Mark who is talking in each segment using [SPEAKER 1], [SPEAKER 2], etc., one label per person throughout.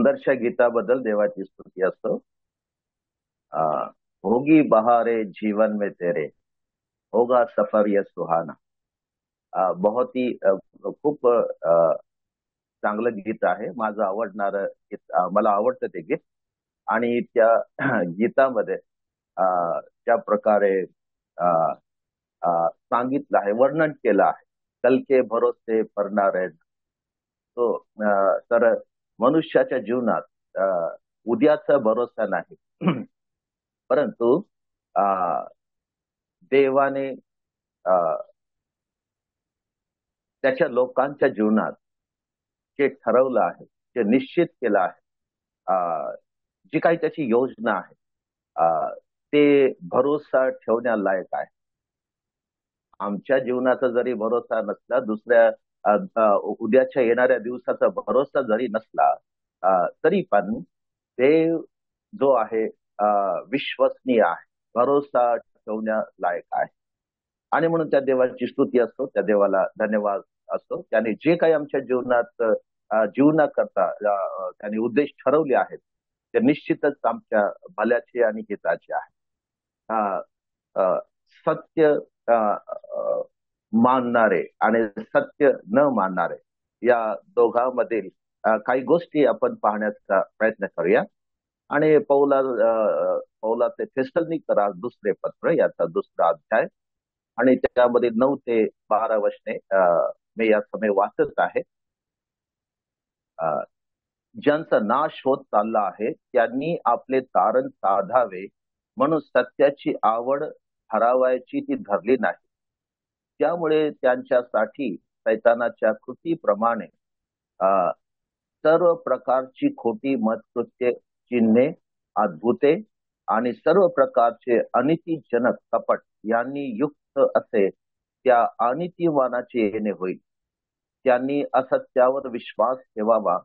[SPEAKER 1] सुंदरशा गीताबद्दल देवाची स्तुती असो. आ, होगी बहारे जीवन में तेरे, होगा सफर ये सुहाना. बहुत ही खूप चांगलं गीत आहे. माझं आवडणारं गीत, मला आवडतं ते गीत. आणि त्या गीतामध्ये ज्या प्रकारे अ, सांगितलं आहे, वर्णन केलं आहे, कल के भरोसे पडणारे तो, तर मनुष्याच्या जीवनात उद्याचा भरोसा नाही. परंतु अ, देवाने अ, त्याच्या लोकांच्या जीवनात जे ठरवलं आहे, जे निश्चित केलं आहे, जी काही त्याची योजना आहे, ते भरोसा ठेवण्यालायक आहे. आमच्या जीवनाचा जरी भरोसा नसला, दुसऱ्या उद्याच्या येणाऱ्या दिवसाचा भरोसा जरी नसला, तरी पण देव जो आहे विश्वसनीय आहे, भरोसा ठेवण्यालायक आहे. आणि म्हणून त्या देवाची स्तुती असतो, त्या देवाला धन्यवाद असतो. त्याने जे काही आमच्या जीवनात जीवनाकरता त्याने उद्देश ठरवले आहेत, ते निश्चितच आमच्या भल्याचे आणि हिताचे आहे. सत्य मानणारे आणि सत्य न मानणारे या दोघांमधील काही गोष्टी आपण पाहण्याचा प्रयत्न करूया. आणि पौलाचे थेसलोनिकरा दुसरे पत्र, याचा दुसरा अध्याय आणि त्यामध्ये 9 ते 12 वचने मी या समय वाचत आहे. ज्यांचा नाश होत चालला आहे त्यांनी आपले तारण साधावे म्हणून सत्याची आवड हरावायची ती धरली नाही. त्यामुळे त्यांच्यासाठी सैतानाच्या कृतीप्रमाणे सर्व प्रकारची खोटी मतकृत्ये, चिन्हे, अद्भुते आणि सर्व प्रकारचे अनितीजनक कपट यांनी युक्त असे त्या अनितीवानाचे येणे होईल. त्यांनी असत्यावर विश्वास ठेवावा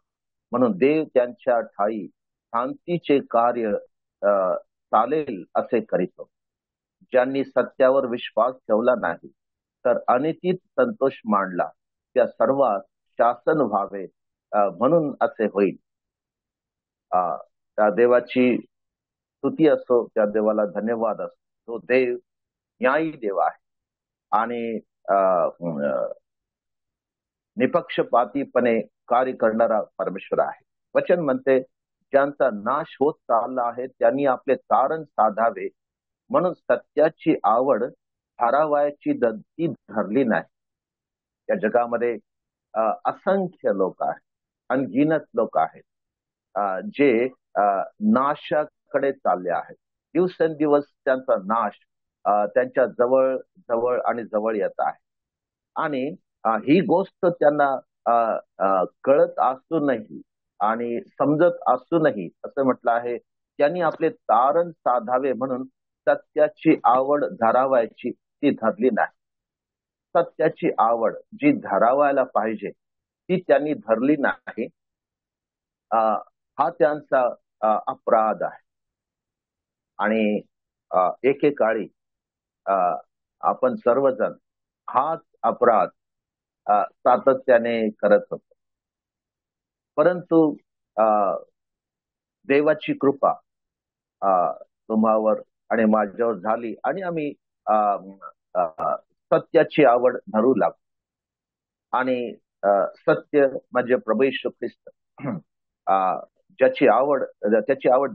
[SPEAKER 1] म्हणून देव त्यांच्या ठाई शांतीचे कार्य चालेल असे करीतो. ज्यांनी सत्यावर विश्वास ठेवला नाही तर अनितीत संतोष मांडला, त्या सर्वात शासन व्हावे म्हणून असे होईल. त्या देवाची स्तुती असो, त्या देवाला धन्यवाद असो. तो देव न्यायी देव आहे आणि निपक्षपातीपणे कार्य करणारा परमेश्वर आहे. वचन म्हणते, ज्यांचा नाश होत चालला आहे त्यांनी आपले तारण साधावे म्हणून सत्याची आवड हरावायची ती धरली नाही. या जगामध्ये असंख्य लोक आहेत, अनगिनत लोक आहेत, जे नाशाकडे चालले आहेत. दिवसेंदिवस त्यांचा नाश त्यांच्या जवळ जवळ आणि जवळ येत आहे. आणि ही गोष्ट त्यांना कळत असूनही आणि समजत असूनही असं म्हटलं आहे, त्यांनी आपले तारण साधावे म्हणून सत्याची आवड धरावायची ती धरली नाही. सत्याची आवड जी धरावायला पाहिजे ती त्यांनी धरली नाही. हा त्यांचा अपराध आहे. आणि एकेकाळी आपण सर्वजण हाच अपराध सातत्याने करत होतो. परंतु देवाची कृपा तुम्हावर आणि माझ्यावर झाली आणि आम्ही सत्याची आवड धरू लागतो. आणि सत्य म्हणजे प्रभू येशू ख्रिस्त, त्याची आवड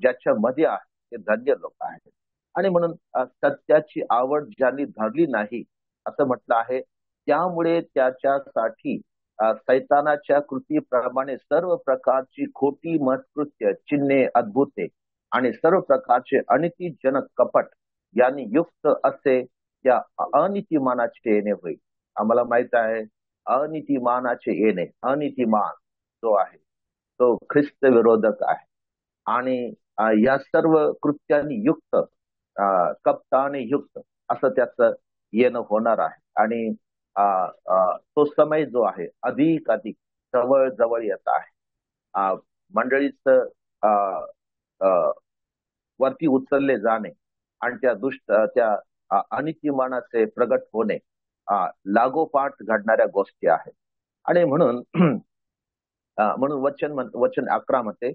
[SPEAKER 1] ज्याच्यामध्ये आहे ते धन्य लोक आहेत. आणि म्हणून सत्याची आवड ज्यांनी धरली नाही असं म्हटलं आहे, त्यामुळे त्याच्यासाठी सैतानाच्या कृतीप्रमाणे सर्व प्रकारची खोटी मतकृत्य, चिन्हे, अद्भुते आणि सर्व प्रकारचे अनितीजनक कपट यांनी युक्त असे त्या अनितीमानाचे येणे होईल. आम्हाला माहित आहे, अनितीमानाचे येणे, अनितीमान जो आहे तो ख्रिस्त विरोधक आहे. आणि या सर्व कृत्यांनी युक्त, कपटाने युक्त असं त्याचं येणं होणार आहे. आणि तो समय जो आहे अधिक अधिक जवळ जवळ येत आहे. मंडळीच वरती उचलले जाणे आणि त्या अनितीमानाचे प्रगट होणे लागोपाठ घडणाऱ्या गोष्टी आहेत. आणि म्हणून वचन 11 मध्ये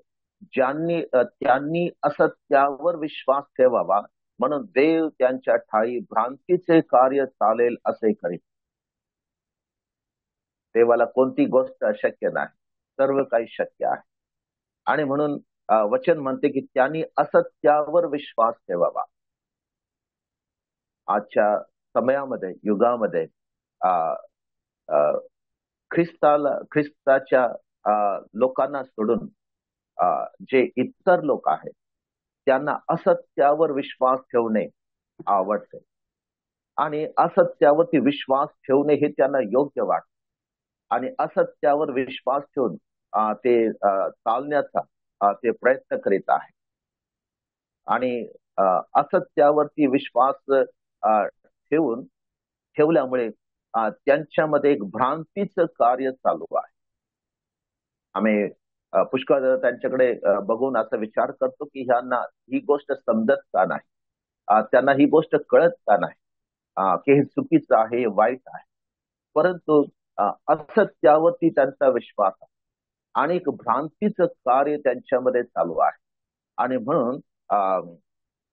[SPEAKER 1] त्यांनी असत्यावर विश्वास ठेवावा, म्हणून देव त्यांच्या ठाई भ्रांतीचे कार्य चालेल असे करीत. देवाला कोणती गोष्ट अशक्य नाही, सर्व काही शक्य आहे. आणि म्हणून वचन म्हणते की त्यांनी असत्यावर विश्वास ठेवावा. आजच्या समयामध्ये, युगामध्ये ख्रिस्ताच्या लोकांना सोडून जे इतर लोक आहेत त्यांना असत्यावर विश्वास ठेवणे आवडते आणि असत्यावरती विश्वास ठेवणे हे त्यांना योग्य वाटते आणि असत्यावर विश्वास ठेवून ते चालण्याचा ते प्रयत्न करीत आहे. आणि असत्यावरती विश्वास ठेवल्यामुळे त्यांच्यामध्ये एक भ्रांतीचं कार्य चालू आहे. आम्ही पुष्कळ त्यांच्याकडे बघून असा विचार करतो की ह्यांना ही गोष्ट समजत का नाही, त्यांना ही गोष्ट कळत का नाही की हे चुकीचं आहे, वाईट आहे. परंतु असत्यावरती त्यांचा विश्वास आहे आणि एक भ्रांतीचं कार्य त्यांच्यामध्ये चालू आहे. आणि म्हणून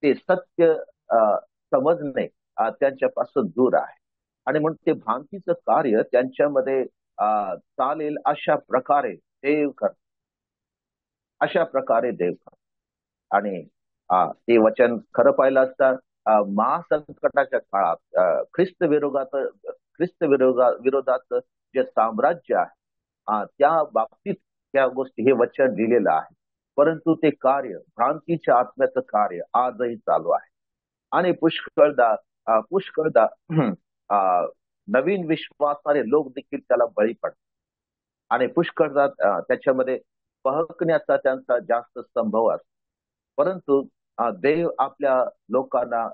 [SPEAKER 1] ते सत्य समजणे त्यांच्यापासून दूर आहे. आणि म्हणून ते भ्रांतीचं कार्य त्यांच्यामध्ये चालेल अशा प्रकारे देव करतात, अशा प्रकारे देव करतात. आणि ते वचन खरं पाहिलं असता महासंकटाच्या काळात ख्रिस्त विरोधात जे साम्राज्य आहे त्या बाबतीत त्या गोष्टी हे वचन लिहिलेलं आहे. परंतु ते कार्य, भ्रांतीच्या आत्म्याचं कार्य आजही चालू आहे. आणि पुष्कळदा नवीन विश्वासाने लोक देखील त्याला बळी पडतात आणि पुष्कळदा त्याच्यामध्ये बहकण्याचा त्यांचा जास्त संभव असतो. परंतु देव आपल्या लोकांना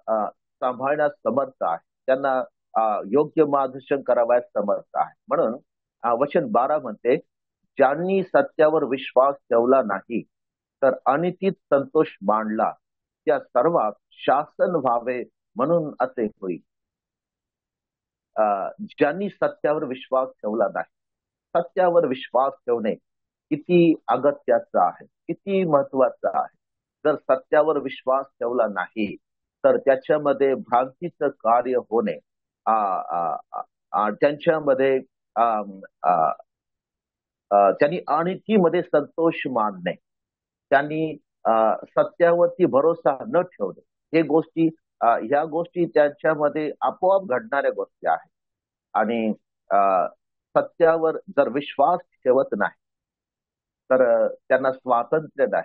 [SPEAKER 1] सांभाळण्यास समर्थ आहे, त्यांना योग्य मार्गदर्शन करावयास समर्थ आहे. म्हणून वचन 12 म्हणते, ज्यांनी सत्यावर विश्वास ठेवला नाही तर अनितीत संतोष मांडला, त्या सर्वात शासन व्हावे म्हणून असे होईल. ज्यांनी सत्यावर विश्वास ठेवला नाही, सत्यावर विश्वास ठेवणे किती अगत्याचं आहे, किती महत्वाचं आहे. जर सत्यावर विश्वास ठेवला नाही तर त्याच्यामध्ये भ्रांतीचं कार्य होणे, त्यांच्यामध्ये त्यांनी अनितीमध्ये संतोष मानणे, त्यांनी सत्यावरती भरोसा न ठेवणे, ह्या गोष्टी त्यांच्यामध्ये आपोआप घडणाऱ्या गोष्टी आहेत. आणि सत्यावर जर विश्वास ठेवत नाही तर त्यांना स्वातंत्र्य नाही.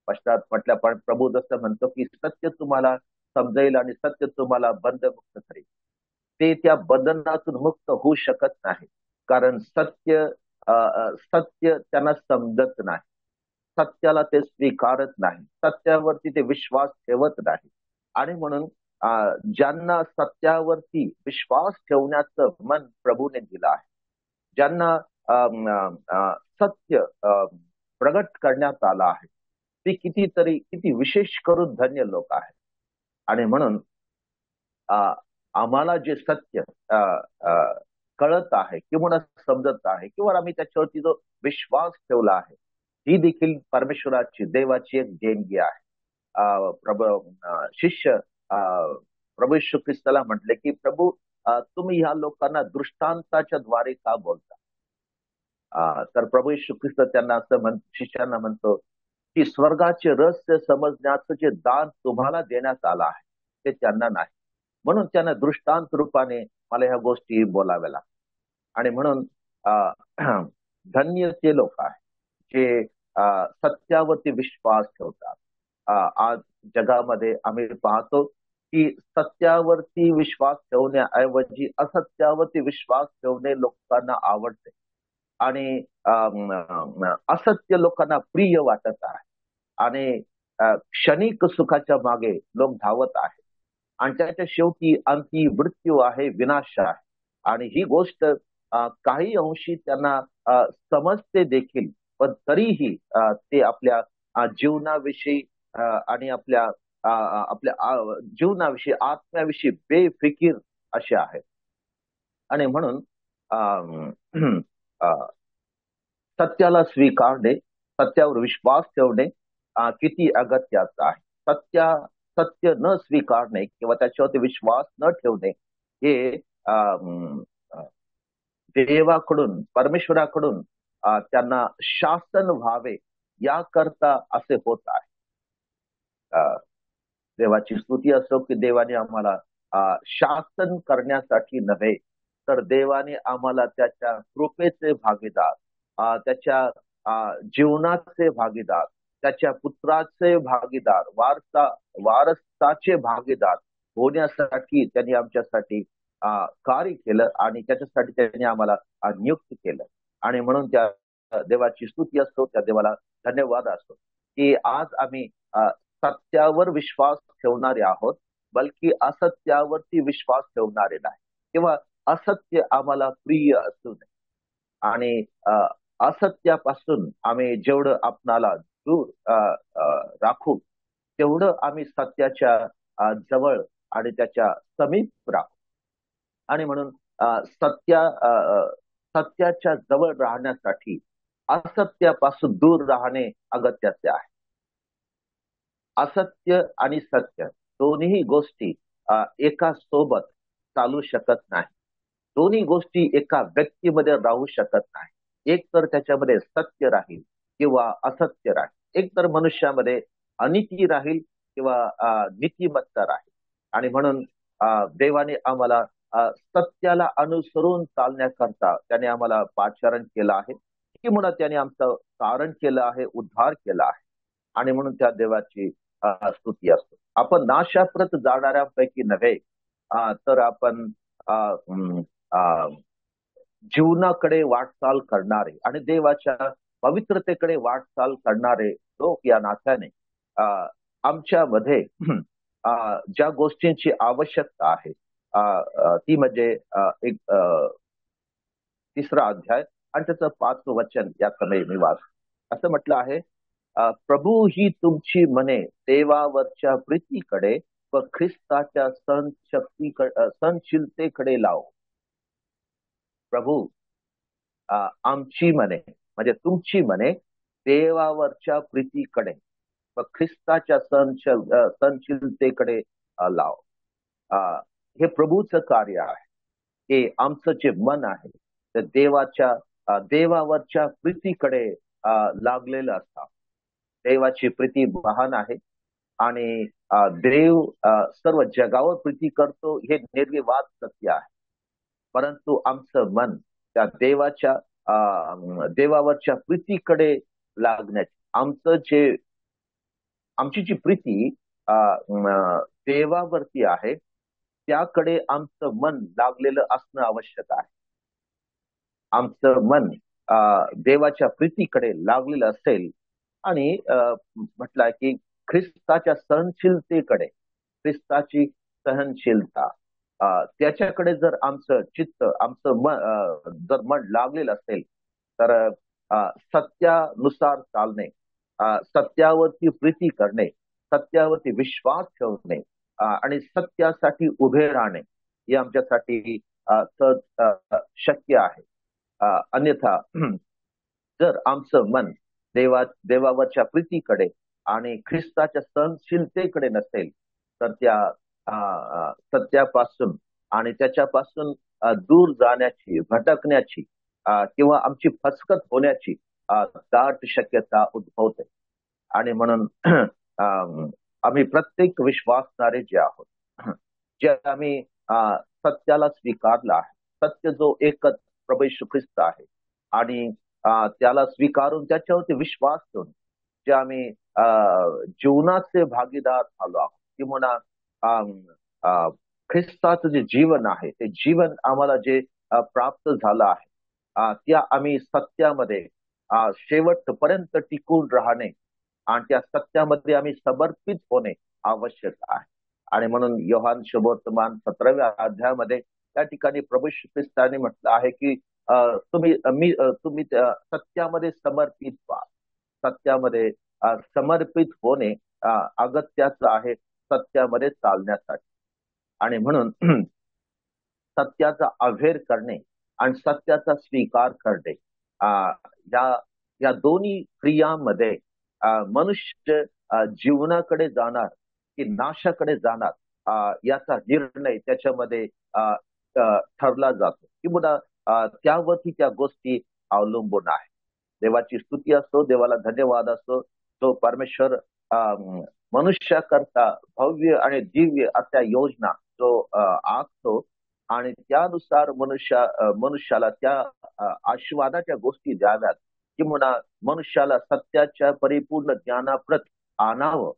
[SPEAKER 1] पश्चात म्हटल्या पण प्रभू जसं म्हणतो की सत्य तुम्हाला समजेल आणि सत्य तुम्हाला बंधमुक्त करेल. ते त्या बंधनातून मुक्त होऊ शकत नाही, कारण सत्य त्यांना समजत नाही, सत्याला ते स्वीकारत नाही, सत्यावरती ते विश्वास ठेवत नाही. आणि म्हणून ज्यांना सत्यावरती विश्वास ठेवण्याचं मन प्रभूने दिलं आहे, ज्यांना सत्य प्रगट करण्यात आलं आहे, ते किती विशेष करून धन्य लोक आहेत. आणि म्हणून आम्हाला जे सत्य कळत आहे किंवा समजत आहे किंवा आम्ही त्याच्यावरती जो विश्वास ठेवला आहे, ही देखील परमेश्वराची, देवाची एक देणगी आहे. शिष्य प्रभू येशू ख्रिस्ताला म्हटले की प्रभू तुम्ही ह्या लोकांना दृष्टांताच्या द्वारे का बोलता? तर प्रभू येशू ख्रिस्त त्यांना असं शिष्यांना म्हणतो की स्वर्गाचे रहस्य समजण्याचं जे दान तुम्हाला देण्यात आलं आहे ते त्यांना नाही, म्हणून त्यांना दृष्टांत रूपाने मला ह्या गोष्टी बोलाव्या लागतात. आणि म्हणून धन्य ते लोक आहेत जे सत्यावरती विश्वास ठेवतात. आज जगामध्ये आम्ही पाहतो की सत्यावरती विश्वास ठेवण्याऐवजी असत्यावरती विश्वास ठेवणे लोकांना आवडते आणि असत्य लोकांना प्रिय वाटत आहे आणि क्षणिक सुखाच्या मागे लोक धावत आहेत आणि त्याच्या शेवटी अंती मृत्यू आहे, विनाश आहे. आणि ही गोष्ट काही अंशी त्यांना समजते देखील, पण तरीही ते आपल्या जीवनाविषयी आणि आपल्या जीवनाविषयी, आत्म्याविषयी बेफिकीर असे आहेत. आणि म्हणून सत्याला स्वीकारणे सत्यावर विश्वास ठेवणे किती अगत्याचं आहे. सत्य न स्वीकारणे किंवा त्याच्यावरती विश्वास न ठेवणे हे देवाकडून, परमेश्वराकडून त्यांना शासन व्हावे याकरता असे होत आहे. देवाची स्तुती असो की देवाने आम्हाला शासन करण्यासाठी नव्हे, तर देवाने आम्हाला त्याच्या कृपेचे भागीदार, त्याच्या जीवनाचे भागीदार, त्याच्या पुत्राचे भागीदार, वारसाचे भागीदार होण्यासाठी त्यांनी आमच्यासाठी कार्य केलं आणि त्याच्यासाठी त्यांनी आम्हाला नियुक्त केलं. आणि म्हणून त्या देवाची स्तुती असतो, त्या देवाला धन्यवाद असतो की आज आम्ही सत्यावर विश्वास ठेवणारे आहोत, बल्कि असत्यावरती विश्वास ठेवणारे नाही, किंवा असत्य आम्हाला प्रिय असू नये. आणि असत्यापासून आम्ही जेवढं आपणाला दूर राखू, तेवढं आम्ही सत्याच्या जवळ आणि त्याच्या समीप राहू. आणि म्हणून सत्याच्या जवळ राहण्यासाठी असत्यापासून दूर राहणे अगत्याचे आहे. असत्य आणि सत्य दोन्ही गोष्टी एका सोबत चालू शकत नाही. दोन्ही गोष्टी एका व्यक्तीमध्ये राहू शकत नाही. एक तर त्याच्यामध्ये सत्य राहील किंवा असत्य राहील. एक तर मनुष्यामध्ये अनिती राहील किंवा नीतिमत्ता राहील. आणि म्हणून देवाने आम्हाला सत्याला अनुसरून चालण्याकरता त्याने आम्हाला पाचारण केलं आहे, किंवा त्याने आमचं तारण केलं आहे, उद्धार केला आहे. आणि म्हणून त्या देवाची स्तुती असतो. आपण नाशाप्रत जाणाऱ्यांपैकी नव्हे, तर आपण जीवनाकडे वाटचाल करणारे आणि देवाच्या पवित्रतेकडे वाटचाल करणारे लोक या नात्याने आमच्यामध्ये ज्या गोष्टींची आवश्यकता आहे ती म्हणजे एक 3रा अध्याय आणि त्याचं 5वं वचन या समय मी वाच. असं म्हटलं आहे, प्रभू ही तुमची मने देवावरच्या प्रीतीकडे व ख्रिस्ताच्या सहनशीलतेकडे लाव. प्रभू आमची मने म्हणजे तुमची मने देवावरच्या प्रीतीकडे व ख्रिस्ताच्या सहनशीलतेकडे लाव. हे प्रभूचं कार्य आहे. हे आमचं जे मन आहे ते देवावरच्या प्रीतीकडे लागलेलं असतं. देवाची प्रीती महान आहे आणि देव सर्व जगावर प्रीती करतो हे निर्विवाद सत्य आहे. परंतु आमचं मन त्या देवावरच्या प्रीतीकडे लागण्याची आमची जी प्रीती देवावरती आहे त्याकडे आमचं मन लागलेलं असणं आवश्यक आहे. आमचं मन देवाच्या प्रीतीकडे लागलेलं असेल आणि म्हटलं की ख्रिस्ताच्या सहनशीलतेकडे, ख्रिस्ताची सहनशीलता त्याच्याकडे जर आमचं चित्त, आमचं जर मन लागलेलं असेल तर सत्यानुसार चालणे, सत्यावरती प्रीती करणे, सत्यावरती विश्वास ठेवणे आणि सत्यासाठी उभे राहणे हे आमच्यासाठी शक्य आहे. अन्यथा जर आमचं मन देवावरच्या प्रीतीकडे आणि ख्रिस्ताच्या सहनशीलतेकडे नसेल तर त्या सत्यापासून आणि त्याच्यापासून दूर जाण्याची, भटकण्याची किंवा आमची फसकत होण्याची दाट शक्यता उद्भवते. आणि म्हणून आम्ही प्रत्येक विश्वासणारे जे आहोत, जे आम्ही सत्याला स्वीकारला आहे, सत्य जो एकच प्रभू येशू ख्रिस्त आहे, आणि त्याला स्वीकारून त्याच्यावरती विश्वास ठेवून जे आम्ही जीवनाचे भागीदार झालो आहोत, किंवा ख्रिस्ताचं जे जीवन आहे ते जीवन आम्हाला जे प्राप्त झालं आहे त्या आम्ही सत्यामध्ये शेवटपर्यंत टिकून राहणे आणि त्या सत्यामध्ये आम्ही समर्पित होणे आवश्यक आहे. आणि म्हणून योहान शुभवर्तमान 17व्या अध्यायामध्ये त्या ठिकाणी प्रभू येशू ख्रिस्ताने म्हटलं आहे की तुम्ही सत्यामध्ये समर्पित व्हा. सत्यामध्ये समर्पित होणे अगत्याचं आहे सत्यामध्ये चालण्यासाठी. आणि म्हणून सत्याचा अव्हेर करणे आणि सत्याचा स्वीकार करणे या या दोन्ही क्रियांमध्ये मनुष्य जीवनाकडे जाणार की नाशाकडे जाणार याचा निर्णय त्याच्यामध्ये ठरला जातो किंवा त्यावरती त्या गोष्टी अवलंबून आहे. देवाची स्तुती असो, देवाला धन्यवाद असो. तो परमेश्वर मनुष्याकरता भव्य आणि दिव्य अशा योजना जो आखतो आणि त्यानुसार मनुष्याला त्या आशीर्वादाच्या गोष्टी द्याव्यात किंवा मनुष्याला सत्याच्या परिपूर्ण ज्ञानाप्रत आणावं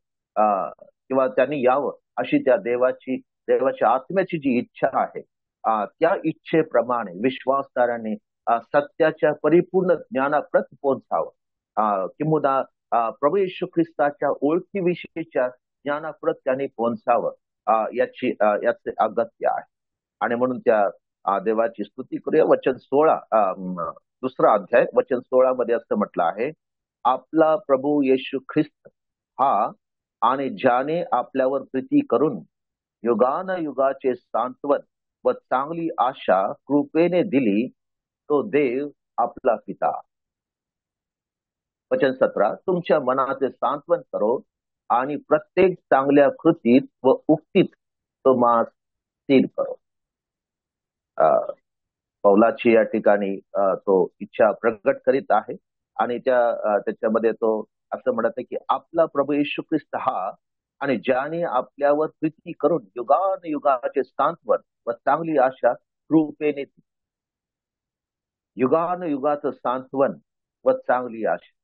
[SPEAKER 1] किंवा त्यांनी यावं अशी त्या देवाच्या आत्म्याची जी इच्छा आहे त्या इच्छेप्रमाणे विश्वासदारांनी सत्याच्या परिपूर्ण ज्ञानाप्रत पोहोचावं किंवा प्रभू येशू ख्रिस्ताच्या ओळखीविषयीच्या ज्ञानाप्रत त्यांनी पोहोचावं याचे अगत्य आहे. आणि म्हणून त्या देवाची स्तुती करूया. वचन 16 दुसरा अध्याय वचन 16 मध्ये असं म्हटलं आहे, आपला प्रभू येशू ख्रिस्त हा आणि ज्याने आपल्यावर प्रीती करून युगानयुगाचे सांत्वन व चांगली आशा कृपेने दिली तो देव आपला पिता. वचन 17, तुमच्या मनाचे सांत्वन करो आणि प्रत्येक चांगल्या कृतीत व उक्तीत तो मास स्थिर करो. पौलाची या ठिकाणी तो इच्छा प्रकट करीत आहे आणि त्याच्यामध्ये तो असं म्हणत आहे की आपला प्रभू येशू ख्रिस्त हा आणि ज्याने आपल्यावर प्रीती करून युगानयुगाचे सांत्वन व चांगली आशा कृपेने युगानयुगाचं सांत्वन व चांगली आशा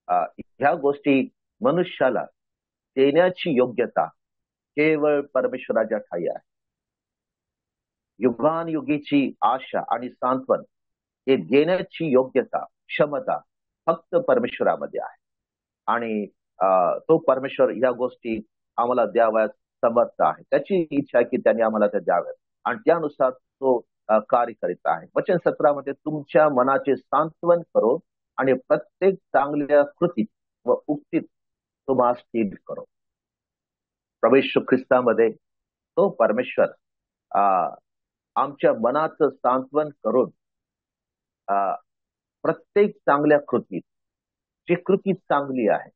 [SPEAKER 1] ह्या गोष्टी मनुष्याला देण्याची योग्यता केवळ परमेश्वराच्या ठाई आहे. युगानयुगीची आशा आणि सांत्वन हे देण्याची योग्यता क्षमता फक्त परमेश्वरामध्ये आहे आणि तो परमेश्वर ह्या गोष्टी आम्हाला द्याव्यात समर्थ आहे. त्याची इच्छा आहे की त्यांनी आम्हाला त्या द्याव्यात आणि त्यानुसार तो कार्य करीत आहे. वचन 17 मध्ये तुमच्या मनाचे सांत्वन करो आणि प्रत्येक चांगल्या कृतीत व उक्तीत तुम्हा स्थिर करो. प्रभू येशू ख्रिस्तामध्ये तो परमेश्वर आमच्या मनाचं सांत्वन करून प्रत्येक चांगल्या कृतीत जी कृती चांगली आहे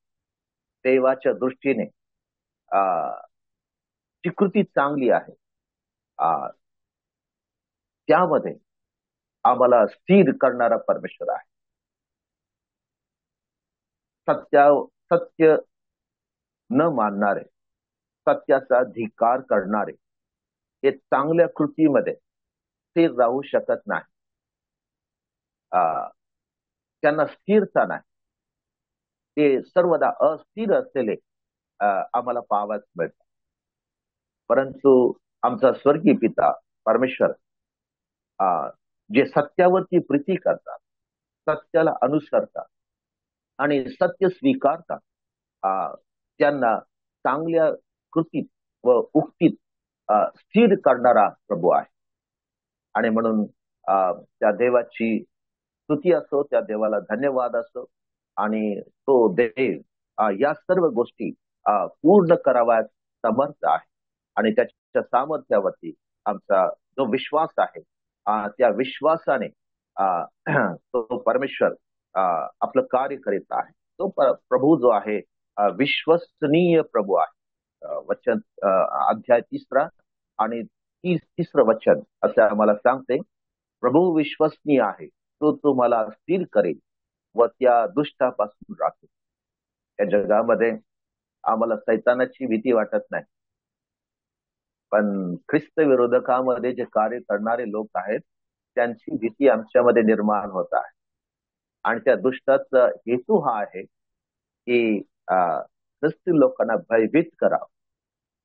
[SPEAKER 1] देवाच्या दृष्टीने जी कृती चांगली आहे त्यामध्ये आम्हाला स्थिर करणारा परमेश्वर आहे. सत्य न मानणारे, सत्याचा धिक्कार करणारे हे चांगल्या कृतीमध्ये स्थिर राहू शकत नाही. त्यांना स्थिरता नाही. ते सर्वदा अस्थिर असलेले आम्हाला पाहावयास मिळतात. परंतु आमचा स्वर्गीय पिता परमेश्वर जे सत्यावरती प्रीती करतात, सत्याला अनुसरतात आणि सत्य स्वीकारतात त्यांना चांगल्या कृतीत व उक्तीत स्थिर करणारा प्रभू आहे. आणि म्हणून त्या देवाची स्तुती असो, त्या देवाला धन्यवाद असो आणि तो देव या सर्व गोष्टी पूर्ण कराव्यास समर्थ आहे आणि त्याच्या सामर्थ्यावरती आमचा जो विश्वास आहे त्या विश्वासाने तो परमेश्वर आपलं कार्य करीत आहे. तो प्रभू जो आहे विश्वसनीय प्रभू आहे. वचन अध्याय 3 आणि 30 वचन असं आम्हाला सांगते, प्रभू विश्वसनीय आहे, तो तुम्हाला स्थिर करेल व त्या दुष्टापासून राखेल. या जगामध्ये आम्हाला सैतानाची भीती वाटत नाही, पण ख्रिस्त विरोधकामध्ये जे कार्य करणारे लोक आहेत त्यांची भीती आमच्यामध्ये निर्माण होत आहे. आणि त्या दुष्टाचा हेतू हा आहे की ख्रिस्ती लोकांना भयभीत करावं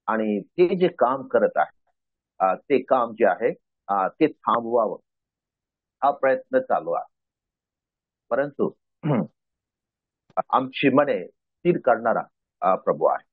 [SPEAKER 1] आणि ते जे काम करत आहे ते काम जे आहे ते थांबवावं हा प्रयत्न चालू आहे. परंतु आमची मने स्थिर करणारा प्रभू आहे.